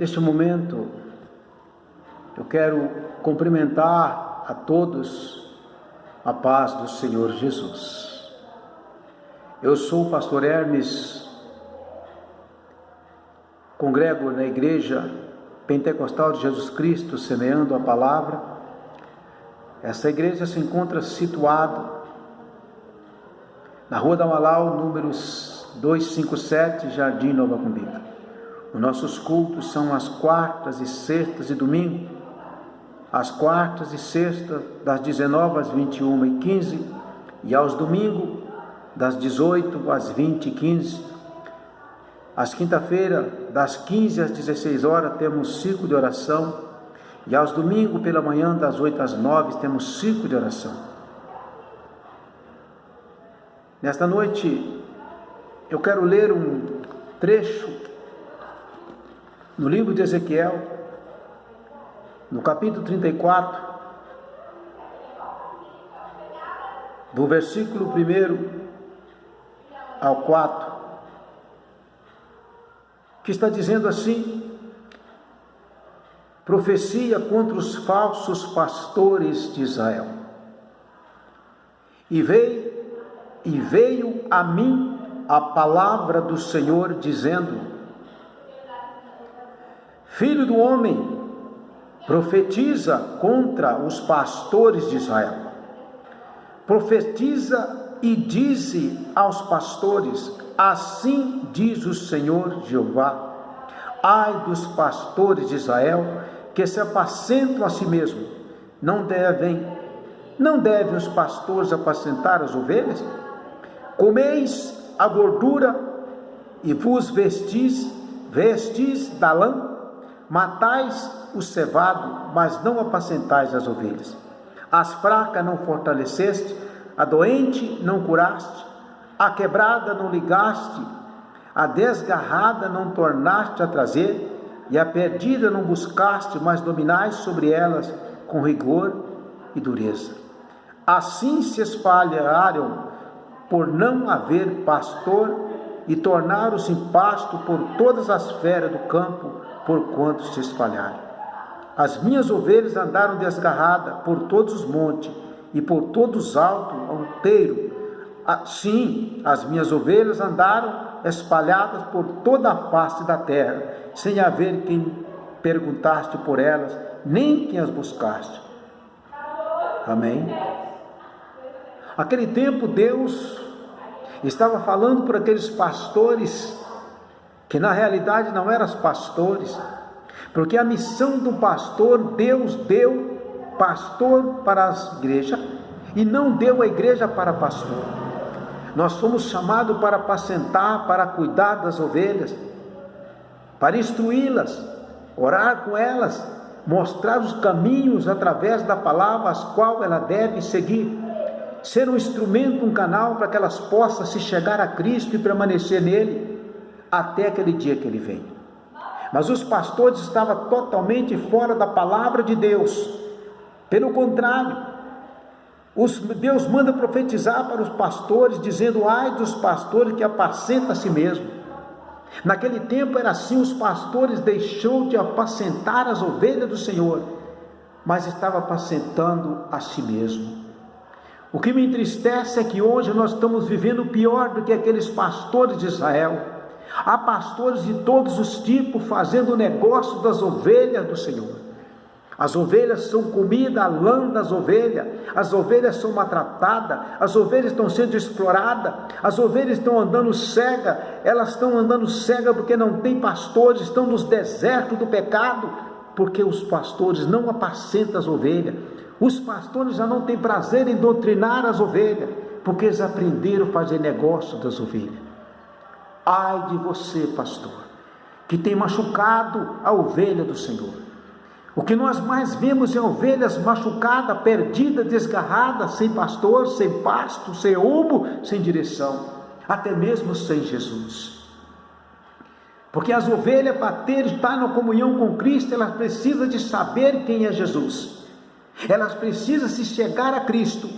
Neste momento, eu quero cumprimentar a todos a paz do Senhor Jesus. Eu sou o pastor Hermes, congrego na Igreja Pentecostal de Jesus Cristo, semeando a palavra. Essa igreja se encontra situada na Rua da Amalau, números 257, Jardim Nova Cumbica. Os nossos cultos são às quartas e sextas e domingo, às quartas e sextas das 19 às 21h15 e aos domingos das 18 às 20h15. Às quinta-feira, das 15 às 16 horas, temos ciclo de oração, e aos domingos pela manhã, das 8 às 9, temos ciclo de oração. Nesta noite, eu quero ler um trecho no livro de Ezequiel, no capítulo 34, do versículo 1 ao 4, que está dizendo assim: profecia contra os falsos pastores de Israel. E veio a mim a palavra do Senhor, dizendo: filho do homem, profetiza contra os pastores de Israel. Profetiza e dize aos pastores: assim diz o Senhor Jeová: ai dos pastores de Israel, que se apacentam a si mesmos. Não devem os pastores apacentar as ovelhas? Comeis a gordura e vos vestis da lã? Matais o cevado, mas não apacentais as ovelhas. As fracas não fortaleceste, a doente não curaste, a quebrada não ligaste, a desgarrada não tornaste a trazer, e a perdida não buscaste, mas dominais sobre elas com rigor e dureza. Assim se espalharam por não haver pastor, e tornaram-se em pasto por todas as feras do campo, porquanto se espalharam. As minhas ovelhas andaram desgarradas por todos os montes, e por todos os altos outeiros. Sim, as minhas ovelhas andaram espalhadas por toda a face da terra, sem haver quem perguntaste por elas, nem quem as buscaste. Amém? Aquele tempo Deus estava falando por aqueles pastores, que na realidade não eram os pastores, porque a missão do pastor, Deus deu pastor para as igrejas, e não deu a igreja para pastor. Nós fomos chamados para apacentar, para cuidar das ovelhas, para instruí-las, orar com elas, mostrar os caminhos através da palavra, as quais ela deve seguir, ser um instrumento, um canal para que elas possam se chegar a Cristo e permanecer nele até aquele dia que ele vem. Mas os pastores estavam totalmente fora da palavra de Deus. Pelo contrário, Deus manda profetizar para os pastores, dizendo: ai dos pastores que apacentam a si mesmo. Naquele tempo era assim: os pastores deixou de apacentar as ovelhas do Senhor, mas estava apacentando a si mesmo. O que me entristece é que hoje nós estamos vivendo pior do que aqueles pastores de Israel. Há pastores de todos os tipos fazendo negócio das ovelhas do Senhor. As ovelhas são comida, a lã das ovelhas, as ovelhas são maltratadas, as ovelhas estão sendo exploradas, as ovelhas estão andando cega, elas estão andando cega porque não tem pastores, estão nos desertos do pecado, porque os pastores não apacentam as ovelhas. Os pastores já não têm prazer em doutrinar as ovelhas, porque eles aprenderam a fazer negócio das ovelhas. Ai de você, pastor, que tem machucado a ovelha do Senhor. O que nós mais vemos é ovelhas machucadas, perdidas, desgarradas, sem pastor, sem pasto, sem rumo, sem direção, até mesmo sem Jesus. Porque as ovelhas, para estar na comunhão com Cristo, elas precisam de saber quem é Jesus. Elas precisam se chegar a Cristo.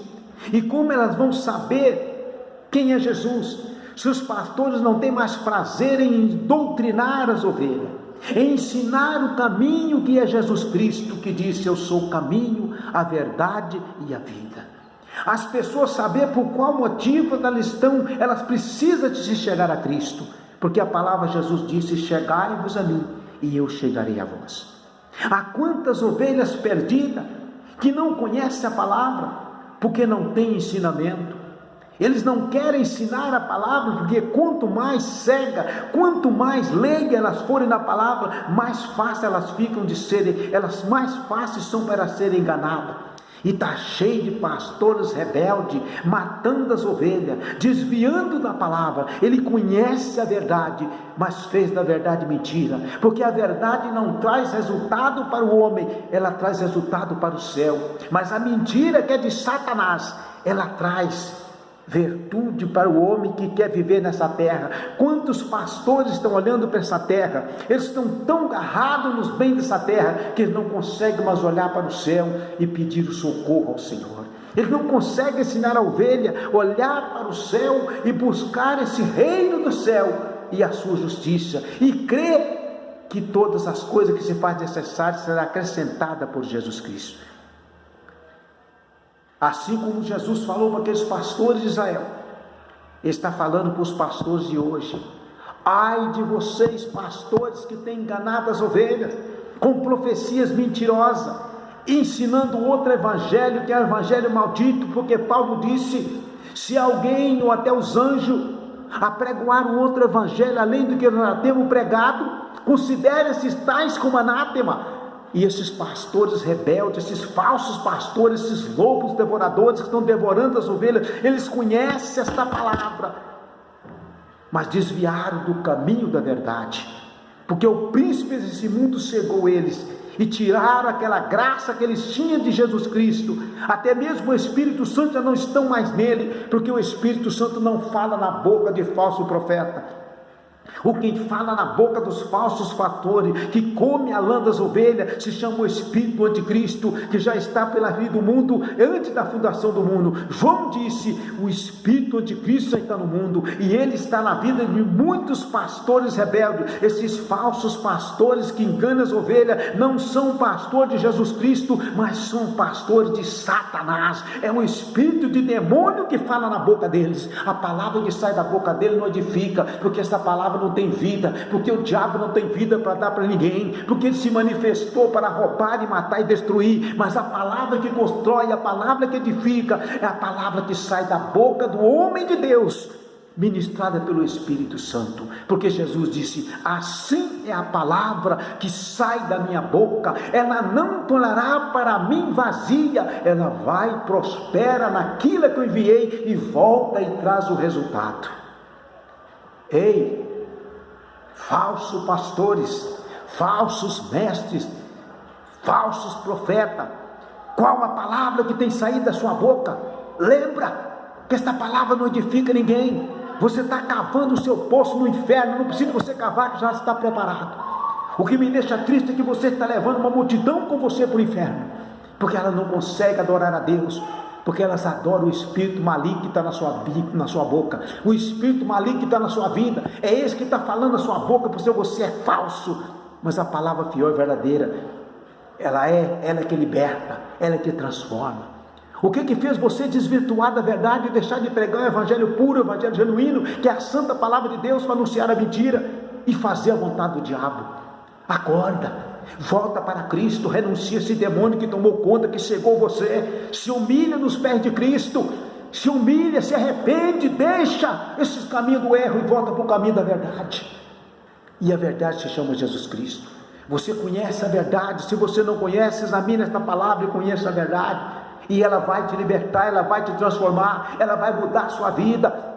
E como elas vão saber quem é Jesus? Se os pastores não têm mais prazer em doutrinar as ovelhas, ensinar o caminho que é Jesus Cristo, que disse: eu sou o caminho, a verdade e a vida. As pessoas saber por qual motivo elas precisam de se chegar a Cristo, porque a palavra Jesus disse: chegai-vos a mim e eu chegarei a vós. Há quantas ovelhas perdidas que não conhecem a palavra, porque não tem ensinamento. Eles não querem ensinar a palavra, porque quanto mais cega, quanto mais leiga elas forem na palavra, mais fácil elas ficam de serem, elas mais fáceis são para serem enganadas. E está cheio de pastores rebeldes, matando as ovelhas, desviando da palavra. Ele conhece a verdade, mas fez da verdade mentira, porque a verdade não traz resultado para o homem, ela traz resultado para o céu. Mas a mentira, que é de Satanás, ela traz virtude para o homem que quer viver nessa terra. Quantos pastores estão olhando para essa terra? Eles estão tão agarrados nos bens dessa terra, que eles não conseguem mais olhar para o céu e pedir o socorro ao Senhor. Eles não conseguem ensinar a ovelha, olhar para o céu e buscar esse reino do céu e a sua justiça, e crer que todas as coisas que se faz necessárias serão acrescentadas por Jesus Cristo. Assim como Jesus falou para aqueles pastores de Israel, Ele está falando para os pastores de hoje: ai de vocês, pastores, que têm enganado as ovelhas com profecias mentirosas, ensinando outro evangelho, que é o evangelho maldito, porque Paulo disse: se alguém ou até os anjos apregoar um outro evangelho além do que nós temos pregado, considere esses tais como anátema. E esses pastores rebeldes, esses falsos pastores, esses lobos devoradores que estão devorando as ovelhas, eles conhecem esta palavra, mas desviaram do caminho da verdade, porque o príncipe desse mundo cegou eles, e tiraram aquela graça que eles tinham de Jesus Cristo. Até mesmo o Espírito Santo já não estão mais nele, porque o Espírito Santo não fala na boca de falso profeta. O que fala na boca dos falsos pastores, que come a lã das ovelhas, se chama o Espírito Anticristo, que já está pela vida do mundo antes da fundação do mundo. João disse: o Espírito Anticristo já está no mundo, e ele está na vida de muitos pastores rebeldes. Esses falsos pastores que enganam as ovelhas não são pastores de Jesus Cristo, mas são pastores de Satanás. É um espírito de demônio que fala na boca deles. A palavra que sai da boca dele não edifica, porque essa palavra não tem vida, porque o diabo não tem vida para dar para ninguém, porque ele se manifestou para roubar e matar e destruir. Mas a palavra que constrói, a palavra que edifica, é a palavra que sai da boca do homem de Deus, ministrada pelo Espírito Santo, porque Jesus disse: assim é a palavra que sai da minha boca, ela não tornará para mim vazia, ela vai, prospera naquilo que eu enviei e volta e traz o resultado. Ei, falsos pastores, falsos mestres, falsos profetas, qual a palavra que tem saído da sua boca? Lembra que esta palavra não edifica ninguém. Você está cavando o seu poço no inferno, não precisa você cavar, que já está preparado. O que me deixa triste é que você está levando uma multidão com você para o inferno, porque ela não consegue adorar a Deus, porque elas adoram o espírito maligno que está na sua boca, o espírito maligno que está na sua vida. É esse que está falando na sua boca, porque você é falso. Mas a palavra fiel e verdadeira, ela é que liberta, ela é que transforma. O que fez você desvirtuar da verdade e deixar de pregar o evangelho puro, o evangelho genuíno, que é a santa palavra de Deus, para anunciar a mentira e fazer a vontade do diabo? Acorda, volta para Cristo, renuncia esse demônio que tomou conta, que cegou você. Se humilha nos pés de Cristo, se humilha, se arrepende, deixa esses caminhos do erro e volta para o caminho da verdade. E a verdade se chama Jesus Cristo. Você conhece a verdade. Se você não conhece, examine esta palavra e conheça a verdade, e ela vai te libertar, ela vai te transformar, ela vai mudar a sua vida,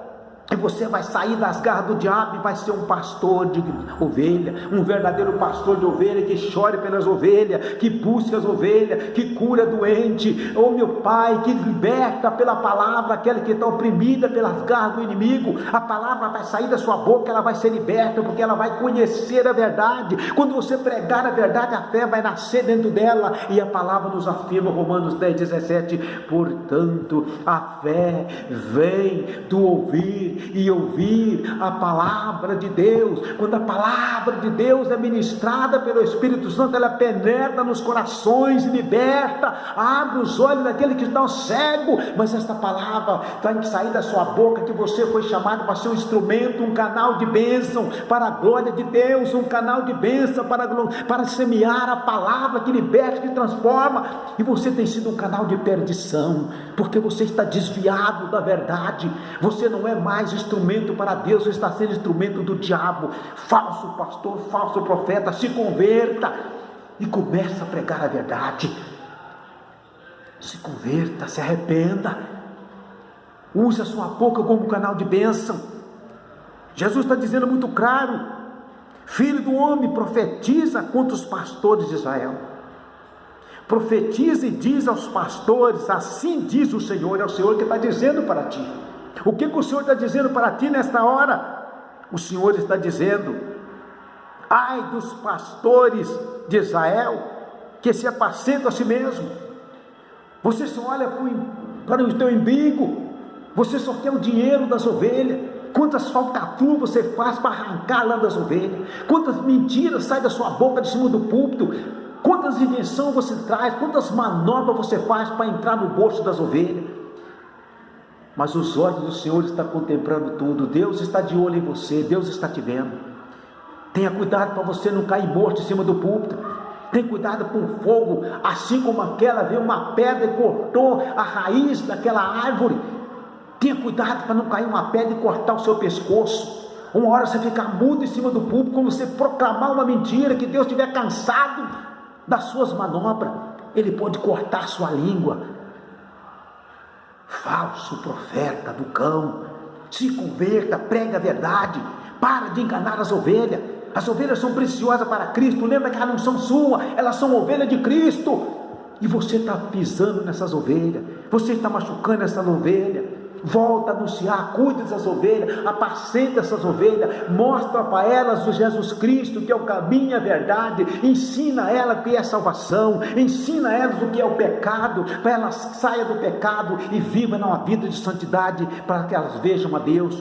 e você vai sair das garras do diabo e vai ser um pastor de ovelha, um verdadeiro pastor de ovelha, que chore pelas ovelhas, que busque as ovelhas, que cura doente. Oh meu Pai, que liberta pela palavra aquela que está oprimida pelas garras do inimigo. A palavra vai sair da sua boca, ela vai ser liberta, porque ela vai conhecer a verdade. Quando você pregar a verdade, a fé vai nascer dentro dela, e a palavra nos afirma, Romanos 10:17, portanto a fé vem do ouvir ler e ouvir a palavra de Deus. Quando a palavra de Deus é ministrada pelo Espírito Santo, ela penetra nos corações e liberta, abre os olhos daquele que está cego. Mas esta palavra tem que sair da sua boca, que você foi chamado para ser um instrumento, um canal de bênção para a glória de Deus, um canal de bênção para semear a palavra que liberta, que transforma. E você tem sido um canal de perdição, porque você está desviado da verdade. Você não é mais instrumento para Deus, você está sendo instrumento do diabo. Falso pastor, falso profeta, se converta e comece a pregar a verdade. Se converta, se arrependa, use a sua boca como canal de bênção. Jesus está dizendo muito claro: filho do homem, profetiza contra os pastores de Israel. Profetiza e diz aos pastores: assim diz o Senhor. É o Senhor que está dizendo para ti. O que o Senhor está dizendo para ti nesta hora? O Senhor está dizendo: ai dos pastores de Israel, que se apacentam a si mesmo. Você só olha para o teu umbigo, você só quer o dinheiro das ovelhas. Quantas falcatruas você faz para arrancar a lã das ovelhas? Quantas mentiras saem da sua boca de cima do púlpito? Quantas invenções você traz? Quantas manobras você faz para entrar no bolso das ovelhas? Mas os olhos do Senhor estão contemplando tudo. Deus está de olho em você, Deus está te vendo. Tenha cuidado para você não cair morto em cima do púlpito. Tenha cuidado com o fogo, assim como aquela veio uma pedra e cortou a raiz daquela árvore. Tenha cuidado para não cair uma pedra e cortar o seu pescoço. Uma hora você ficar mudo em cima do púlpito, quando você proclamar uma mentira, que Deus estiver cansado das suas manobras, Ele pode cortar sua língua. Falso profeta do cão, se converta, prega a verdade, para de enganar as ovelhas. As ovelhas são preciosas para Cristo. Lembra que elas não são suas, elas são ovelhas de Cristo. E você está pisando nessas ovelhas, você está machucando essas ovelhas. Volta a anunciar, cuide dessas ovelhas, apacenta essas ovelhas, mostra para elas o Jesus Cristo, que é o caminho e a verdade, ensina a elas o que é salvação, ensina a elas o que é o pecado, para elas saiam do pecado e vivam uma vida de santidade, para que elas vejam a Deus.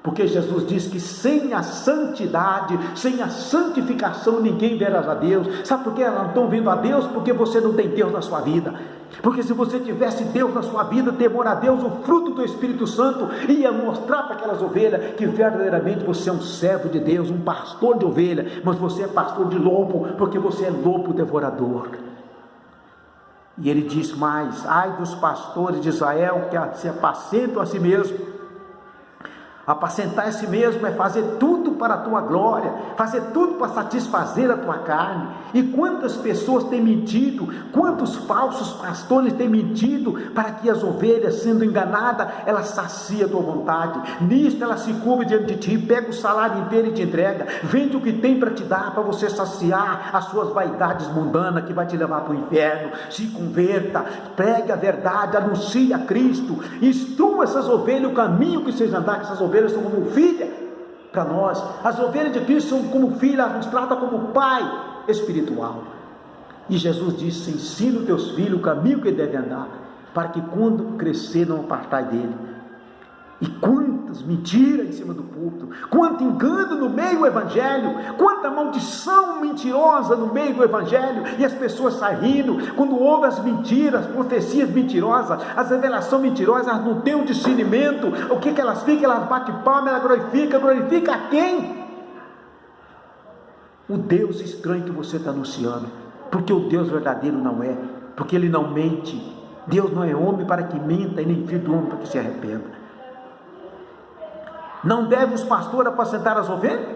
Porque Jesus diz que sem a santidade, sem a santificação, ninguém verá a Deus. Sabe por que elas não estão vendo a Deus? Porque você não tem Deus na sua vida. Porque se você tivesse Deus na sua vida, temor a Deus, o fruto do Espírito Santo ia mostrar para aquelas ovelhas que verdadeiramente você é um servo de Deus, um pastor de ovelha, mas você é pastor de lobo, porque você é lobo devorador. E ele diz mais: ai dos pastores de Israel, que se apacentam a si mesmo. Apacentar a si mesmo é fazer tudo para a tua glória, fazer tudo para satisfazer a tua carne. E quantas pessoas têm mentido, quantos falsos pastores têm mentido, para que as ovelhas, sendo enganadas, elas saciam a tua vontade. Nisto ela se curva diante de ti, pega o salário inteiro e te entrega, vende o que tem para te dar, para você saciar as suas vaidades mundanas, que vai te levar para o inferno. Se converta, pregue a verdade, anuncie a Cristo, instrua essas ovelhas o caminho que seja andar, que essas ovelhas são como filha para nós. As ovelhas de Cristo são como filha, nos trata como pai espiritual. E Jesus disse: ensina os teus filhos o caminho que ele deve andar, para que quando crescer não apartai dele. E quantas mentiras em cima do púlpito, quanto engano no meio do evangelho, quanta maldição mentirosa no meio do evangelho, e as pessoas saem rindo quando ouvem as mentiras, as profecias mentirosas, as revelações mentirosas. Elas não têm o discernimento. O que elas ficam? Elas batem palma, elas glorificam a quem? O Deus estranho que você está anunciando, porque o Deus verdadeiro não é, porque ele não mente. Deus não é homem para que minta, e nem filho do homem para que se arrependa. Não deve os pastores apacentar as ovelhas?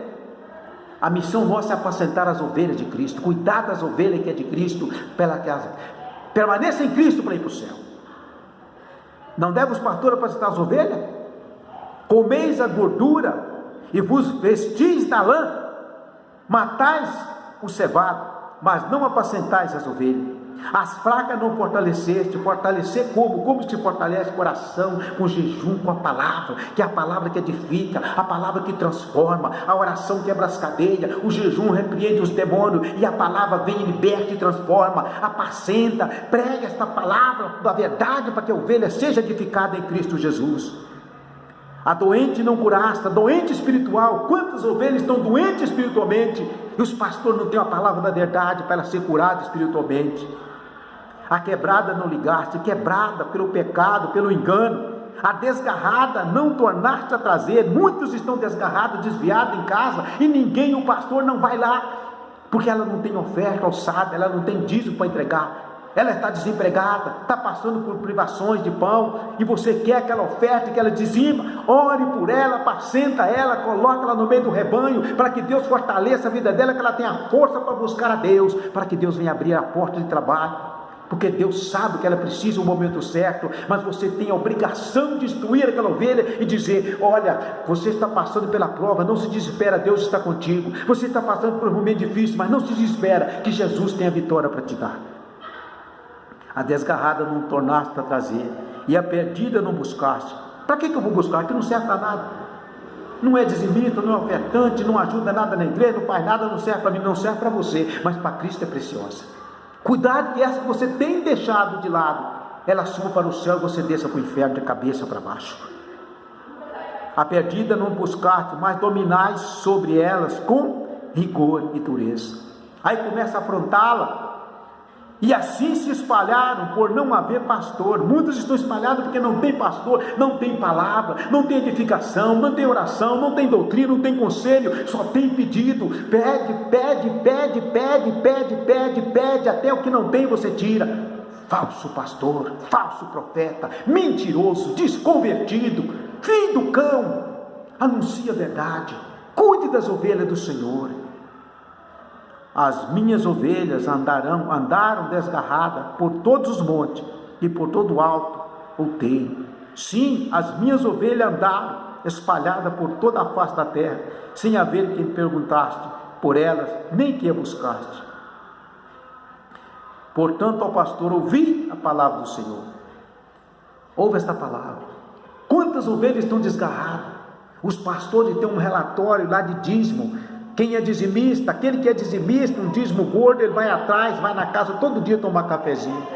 A missão nossa é apacentar as ovelhas de Cristo, cuidar das ovelhas que é de Cristo, para que elas permaneçam em Cristo para ir para o céu. Não deve os pastores apacentar as ovelhas? Comeis a gordura e vos vestis da lã, matais o cevado, mas não apacentais as ovelhas. As fracas não fortaleceste. Fortalecer como? Como se fortalece o coração? Com jejum, com a palavra, que é a palavra que edifica, a palavra que transforma, a oração quebra as cadeias, o jejum repreende os demônios, e a palavra vem e liberta e transforma. Apacenta, prega esta palavra da verdade, para que a ovelha seja edificada em Cristo Jesus. A doente não curaste, a doente espiritual. Quantas ovelhas estão doentes espiritualmente e os pastores não têm a palavra da verdade para ela ser curada espiritualmente? A quebrada não ligaste, quebrada pelo pecado, pelo engano. A desgarrada não tornaste a trazer. Muitos estão desgarrados, desviados em casa e ninguém, o pastor não vai lá, porque ela não tem oferta alçada, ela não tem dízimo para entregar. Ela está desempregada, está passando por privações de pão, e você quer aquela oferta que ela dizima. Ore por ela, apacenta ela, coloca ela no meio do rebanho, para que Deus fortaleça a vida dela, que ela tenha força para buscar a Deus, para que Deus venha abrir a porta de trabalho, porque Deus sabe que ela precisa no momento certo, mas você tem a obrigação de instruir aquela ovelha e dizer: olha, você está passando pela prova, não se desespera, Deus está contigo. Você está passando por um momento difícil, mas não se desespera, que Jesus tem a vitória para te dar. A desgarrada não tornaste a trazer, e a perdida não buscaste. Para que eu vou buscar? Que não serve para nada. Não é dizimista, não é ofertante, não ajuda nada na igreja, não faz nada, não serve para mim, não serve para você, mas para Cristo é preciosa. Cuidado que essa que você tem deixado de lado, ela suba para o céu e você desça para o inferno de cabeça para baixo. A perdida não buscaste, mas dominais sobre elas com rigor e dureza. Aí começa a afrontá-la. E assim se espalharam por não haver pastor. Muitos estão espalhados porque não tem pastor, não tem palavra, não tem edificação, não tem oração, não tem doutrina, não tem conselho, só tem pedido. Pede, pede, pede, pede, pede, pede, pede, até o que não tem você tira. Falso pastor, falso profeta, mentiroso, desconvertido, filho do cão. Anuncia a verdade, cuide das ovelhas do Senhor. As minhas ovelhas andaram desgarradas por todos os montes e por todo o alto outeiro. Sim, as minhas ovelhas andaram espalhadas por toda a face da terra, sem haver quem perguntaste por elas, nem quem a buscaste. Portanto, ó pastor, ouvi a palavra do Senhor. Ouve esta palavra. Quantas ovelhas estão desgarradas? Os pastores têm um relatório lá de dízimo. Quem é dizimista, aquele que é dizimista, um dízimo gordo, ele vai atrás, vai na casa todo dia tomar cafezinho.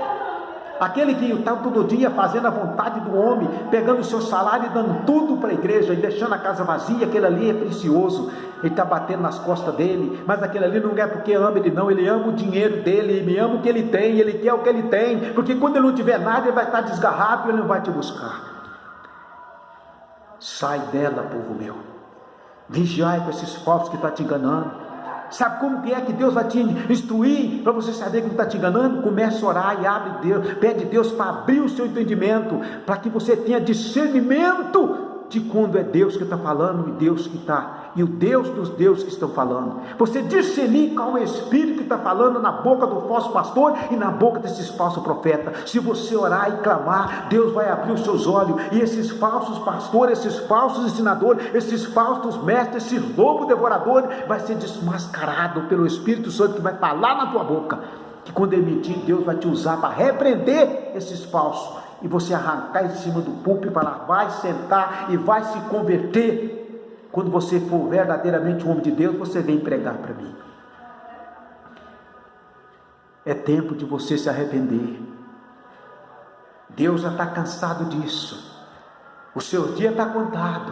Aquele que está todo dia fazendo a vontade do homem, pegando o seu salário e dando tudo para a igreja e deixando a casa vazia, aquele ali é precioso. Ele está batendo nas costas dele, mas aquele ali não é porque ama ele não, ele ama o dinheiro dele, ele ama o que ele tem, ele quer o que ele tem, porque quando ele não tiver nada, ele vai estar desgarrado e ele não vai te buscar. Sai dela, povo meu. Vigiai com esses falsos que estão te enganando. Sabe como que é que Deus vai te instruir para você saber que está te enganando? Comece a orar e abre Deus, pede Deus para abrir o seu entendimento, para que você tenha discernimento de quando é Deus que está falando e Deus que está, e o Deus dos deuses que estão falando. Você discernir qual é o Espírito que está falando na boca do falso pastor e na boca desses falsos profetas. Se você orar e clamar, Deus vai abrir os seus olhos, e esses falsos pastores, esses falsos ensinadores, esses falsos mestres, esses lobos devoradores, vai ser desmascarado pelo Espírito Santo que vai falar na tua boca, que quando ele mentir, Deus vai te usar para repreender esses falsos, e você arrancar em cima do púlpito e falar: vai sentar e vai se converter. Quando você for verdadeiramente um homem de Deus, você vem pregar para mim. É tempo de você se arrepender. Deus já está cansado disso. O seu dia está contado.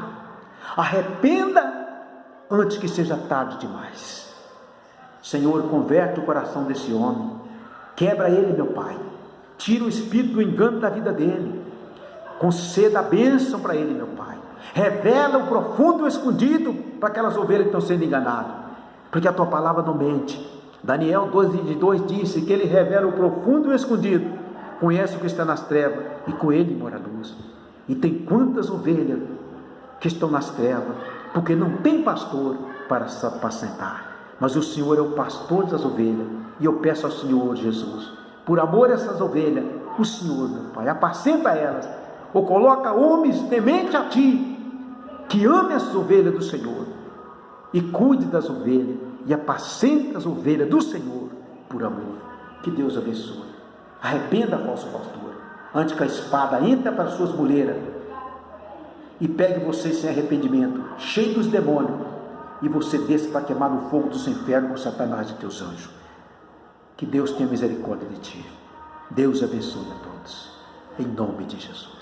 Arrependa antes que seja tarde demais. Senhor, converte o coração desse homem. Quebra ele, meu Pai. Tira o espírito do engano da vida dele. Conceda a bênção para ele, meu Pai. Revela o profundo e o escondido para aquelas ovelhas que estão sendo enganadas, porque a tua palavra não mente. Daniel 2:22 disse que ele revela o profundo e o escondido, conhece o que está nas trevas e com ele mora a luz. E tem quantas ovelhas que estão nas trevas, porque não tem pastor para apacentar, mas o Senhor é o pastor das ovelhas. E eu peço ao Senhor Jesus, por amor a essas ovelhas, o Senhor, meu Pai, apacenta elas, ou coloca homens temente a Ti, que ame as ovelhas do Senhor, e cuide das ovelhas, e apacenta as ovelhas do Senhor, por amor. Que Deus abençoe. Arrependa, falso pastor, antes que a espada entre para as suas moleiras, e pegue você sem arrependimento, cheio dos demônios, e você desça para queimar no fogo dos infernos com Satanás e teus anjos. Que Deus tenha misericórdia de ti. Deus abençoe a todos, em nome de Jesus.